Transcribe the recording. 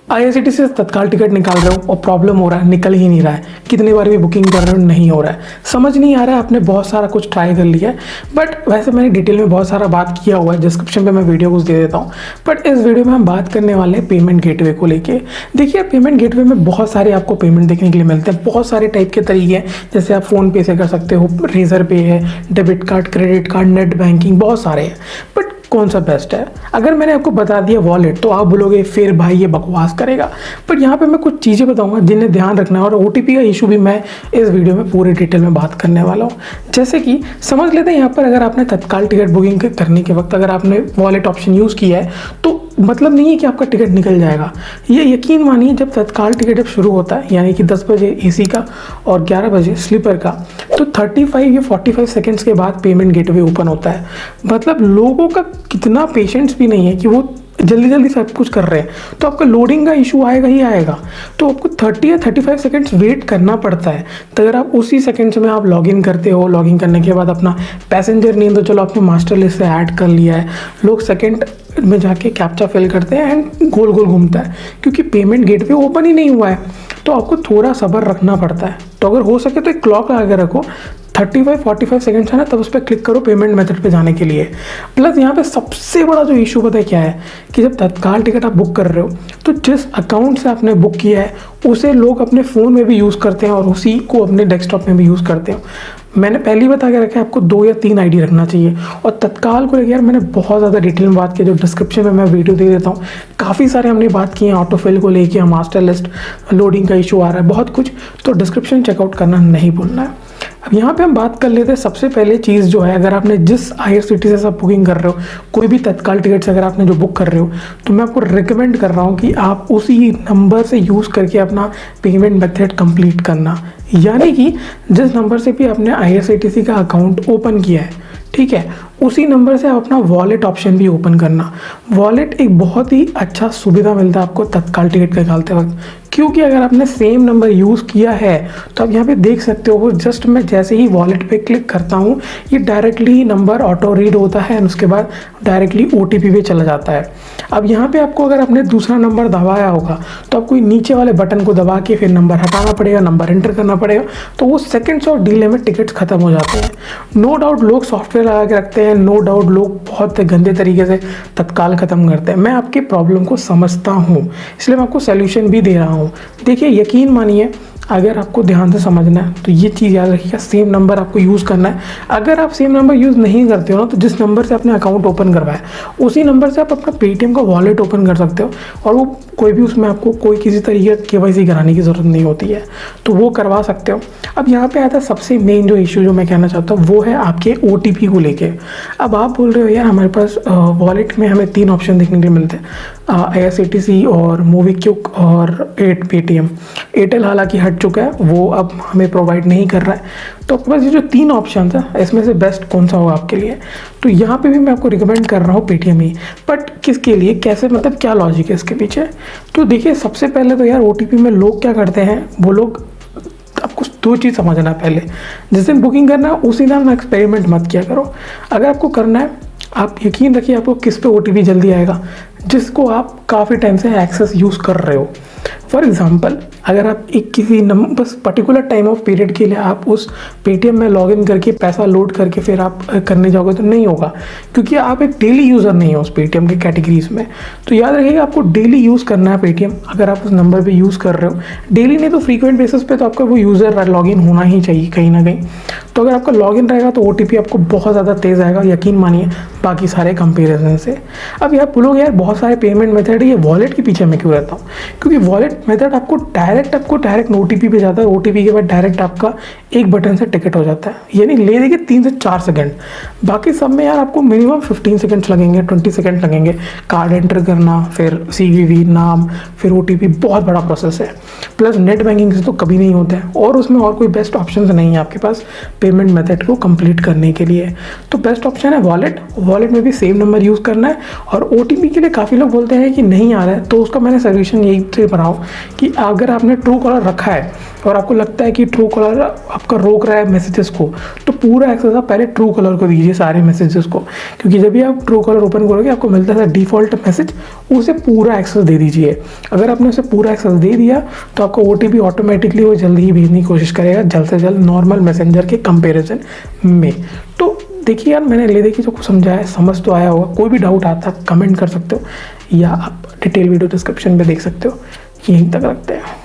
IRCTC से तत्काल ticket निकाल रहे हो और प्रॉब्लम हो रहा है, निकल ही नहीं रहा है, कितनी बार भी बुकिंग कर रहे हो नहीं हो रहा है, समझ नहीं आ रहा है, आपने बहुत सारा कुछ ट्राई कर लिया है। बट वैसे मैंने डिटेल में बहुत सारा बात किया हुआ है, डिस्क्रिप्शन पे मैं वीडियो कुछ दे देता हूँ। बट इस वीडियो में हम बात करने वाले हैं पेमेंट गेटवे को लेके। देखिए पेमेंट गेटवे में बहुत सारे आपको पेमेंट देखने के लिए मिलते हैं, बहुत सारे टाइप के तरीके हैं। जैसे आप फ़ोन पे से कर सकते हो, रेजर पे है, debit card, credit card, net banking, बहुत सारे हैं। बट कौन सा बेस्ट है? अगर मैंने आपको बता दिया वॉलेट तो आप बोलोगे फिर भाई ये बकवास करेगा। पर यहाँ पे मैं कुछ चीज़ें बताऊंगा जिन्हें ध्यान रखना है, और ओटीपी का इशू भी मैं इस वीडियो में पूरी डिटेल में बात करने वाला हूँ। जैसे कि समझ लेते हैं यहाँ पर, अगर आपने तत्काल टिकट बुकिंग करने के वक्त अगर आपने वॉलेट ऑप्शन यूज़ किया है तो मतलब नहीं है कि आपका टिकट निकल जाएगा। ये यकीन मानिए, जब तत्काल टिकट जब शुरू होता है यानी कि 10 बजे एसी का और 11 बजे स्लीपर का, तो 35 या 45 सेकेंड्स के बाद पेमेंट गेटवे ओपन होता है। मतलब लोगों का कितना पेशेंस भी नहीं है कि वो जल्दी जल्दी सब कुछ कर रहे हैं, तो आपका लोडिंग का इशू आएगा ही आएगा। तो आपको 30 या 35 सेकेंड्स वेट करना पड़ता है। तो अगर आप उसी सेकेंड्स में आप लॉगिन करते हो, लॉगिन करने के बाद अपना पैसेंजर नेम तो चलो आपने मास्टर लिस्ट से ऐड कर लिया है, लोग सेकेंड में जाके कैप्चा फिल करते हैं एंड गोल गोल घूमता है, क्योंकि पेमेंट गेटवे ओपन ही नहीं हुआ है। तो आपको थोड़ा सब्र रखना पड़ता है। तो अगर हो सके तो एक क्लॉक लगा के रखो, 35-45 सेकेंड्स है ना, तब उस पर क्लिक करो पेमेंट मेथड पे जाने के लिए। प्लस यहाँ पे सबसे बड़ा जो इशू पता है क्या है, कि जब तत्काल टिकट आप बुक कर रहे हो तो जिस अकाउंट से आपने बुक किया है उसे लोग अपने फ़ोन में भी यूज़ करते हैं और उसी को अपने डेस्कटॉप में भी यूज़ करते हैं। मैंने पहले ही बता के रखा है आपको 2 या 3 आईडी रखना चाहिए। और तत्काल को लेकर यार मैंने बहुत ज़्यादा डिटेल में बात की, जो डिस्क्रिप्शन में मैं वीडियो दे देता हूँ। काफ़ी सारे हमने बात की है, ऑटोफिल को लेके, मास्टर लिस्ट, लोडिंग का इशू आ रहा है, बहुत कुछ। तो डिस्क्रिप्शन चेकआउट करना नहीं भूलना है। अब यहाँ पे हम बात कर लेते हैं सबसे पहले चीज़ जो है, अगर आपने जिस आईआरसीटीसी से आप बुकिंग कर रहे हो, कोई भी तत्काल टिकट से अगर आपने जो बुक कर रहे हो, तो मैं आपको रिकमेंड कर रहा हूँ कि आप उसी नंबर से यूज़ करके अपना पेमेंट मेथड कंप्लीट करना। यानी कि जिस नंबर से भी आपने आईआरसीटीसी का अकाउंट ओपन किया है, ठीक है, उसी नंबर से आप अपना वॉलेट ऑप्शन भी ओपन करना। वॉलेट एक बहुत ही अच्छा सुविधा मिलता है आपको तत्काल टिकट निकालते वक्त, क्योंकि अगर आपने सेम नंबर यूज़ किया है तो आप यहाँ पे देख सकते हो, जस्ट मैं जैसे ही वॉलेट पे क्लिक करता हूँ ये डायरेक्टली नंबर ऑटो रीड होता है और उसके बाद डायरेक्टली ओटीपी पे चला जाता है। अब यहाँ पे आपको अगर आपने दूसरा नंबर दबाया होगा तो आपको नीचे वाले बटन को दबा के फिर नंबर हटाना पड़ेगा, नंबर एंटर करना पड़ेगा, तो वो सेकेंड्स और डिले में टिकट्स खत्म हो जाते हैं। नो डाउट लोग सॉफ्टवेयर लगा के रखते हैं, नो डाउट लोग बहुत गंदे तरीके से तत्काल ख़त्म करते हैं। मैं आपके प्रॉब्लम को समझता हूँ, इसलिए मैं आपको सोल्यूशन भी दे रहा हूँ। देखिए यकीन मानिए, अगर आपको ध्यान से समझना है तो ये चीज़ याद रखिएगा, सेम नंबर आपको यूज़ करना है। अगर आप सेम नंबर यूज़ नहीं करते हो ना, तो जिस नंबर से आपने अकाउंट ओपन करवाया उसी नंबर से आप अपना पेटीएम का वॉलेट ओपन कर सकते हो, और वो कोई भी उसमें आपको कोई किसी तरीके का केवाईसी कराने की ज़रूरत नहीं होती है, तो वो करवा सकते हो। अब यहाँ पे आता है सबसे मेन जो इशू जो मैं कहना चाहता हूँ, वो है आपके ओटीपी को लेके। अब आप बोल रहे हो यार हमारे पास वॉलेट में हमें 3 ऑप्शन देखने के लिए मिलते हैं, आईआरसीटीसी और मोबीक्विक और पेटीएम। एयरटेल हालांकि हट चुका है, वो अब हमें प्रोवाइड नहीं कर रहा है। तो आपके पास ये जो 3 ऑप्शन है इसमें से बेस्ट कौन सा होगा आपके लिए? तो यहाँ पे भी मैं आपको रिकमेंड कर रहा हूँ पेटीएम ही। बट किसके लिए, कैसे, मतलब क्या लॉजिक है इसके पीछे? तो देखिए सबसे पहले तो यार ओटीपी में लोग क्या करते हैं, वो लोग, आपको 2 चीज़ समझना है पहले। जिस दिन बुकिंग करना है उसी दिन एक्सपेरिमेंट मत किया करो। अगर आपको करना है, आप यकीन रखिए आपको किस पे ओटीपी जल्दी आएगा, जिसको आप काफ़ी टाइम से एक्सेस यूज़ कर रहे हो। फॉर एग्ज़ाम्पल, अगर आप एक किसी बस पर्टिकुलर टाइम ऑफ पीरियड के लिए आप उस पेटीएम में लॉगिन करके पैसा लोड करके फिर आप करने जाओगे तो नहीं होगा, क्योंकि आप एक डेली यूज़र नहीं हो उस पेटीएम के कैटेगरीज में। तो याद रखिएगा आपको डेली यूज़ करना है पेटीएम। अगर आप उस नंबर पे यूज़ कर रहे हो डेली नहीं तो फ्रीक्वेंट बेसिस पे, तो आपका वो यूज़र लॉगिन होना ही चाहिए कहीं ना कहीं। तो अगर आपका लॉगिन रहेगा तो ओटीपी आपको बहुत ज़्यादा तेज़ आएगा, यकीन मानिए, बाकी सारे कंपेरिजन से। अब यार बोलोगे यार बहुत सारे पेमेंट मेथड है, ये वॉलेट के पीछे मैं क्यों रहता हूँ? क्योंकि वॉलेट मेथड आपको डायरेक्ट ओटीपी पे जाता है, ओटीपी के बाद डायरेक्ट आपका एक बटन से टिकट हो जाता है, यानी ले देंगे 3 से 4 सेकंड। बाकी सब में यार आपको मिनिमम 15 सेकंड्स लगेंगे, 20 सेकंड लगेंगे। कार्ड एंटर करना, फिर सीवीवी, नाम, फिर ओटीपी, बहुत बड़ा प्रोसेस है। प्लस नेट बैंकिंग से तो कभी नहीं होता है, और उसमें और कोई बेस्ट ऑप्शन नहीं है आपके पास पेमेंट मेथड को कंप्लीट करने के लिए। तो बेस्ट ऑप्शन है वॉलेट। वॉलेट में भी सेम नंबर यूज़ करना है। और ओटीपी के लिए काफ़ी लोग बोलते हैं कि नहीं आ रहा है, तो उसका मैंने सोल्यूशन यही से बनाओ कि अगर आपने ट्रू कॉलर रखा है और आपको लगता है कि ट्रू कॉलर आपका रोक रहा है मैसेजेस को, तो पूरा एक्सेस आप पहले ट्रू कॉलर को दीजिए सारे मैसेजेस को, क्योंकि जब भी आप ट्रू कॉलर ओपन करोगे आपको मिलता है डिफ़ॉल्ट मैसेज, उसे पूरा एक्सेस दे दीजिए। अगर आपने उसे पूरा एक्सेस दे दिया तो आपका OTP ऑटोमेटिकली वो जल्दी ही भेजने की कोशिश करेगा, जल्द से जल्द नॉर्मल मैसेंजर के कंपेरिजन में। तो देखिए यार, मैंने ले देखी जो समझाया, समझ तो आया होगा। कोई भी डाउट आता है कमेंट कर सकते हो, या आप डिटेल वीडियो डिस्क्रिप्शन में देख सकते हो। यहीं तक रखते हैं।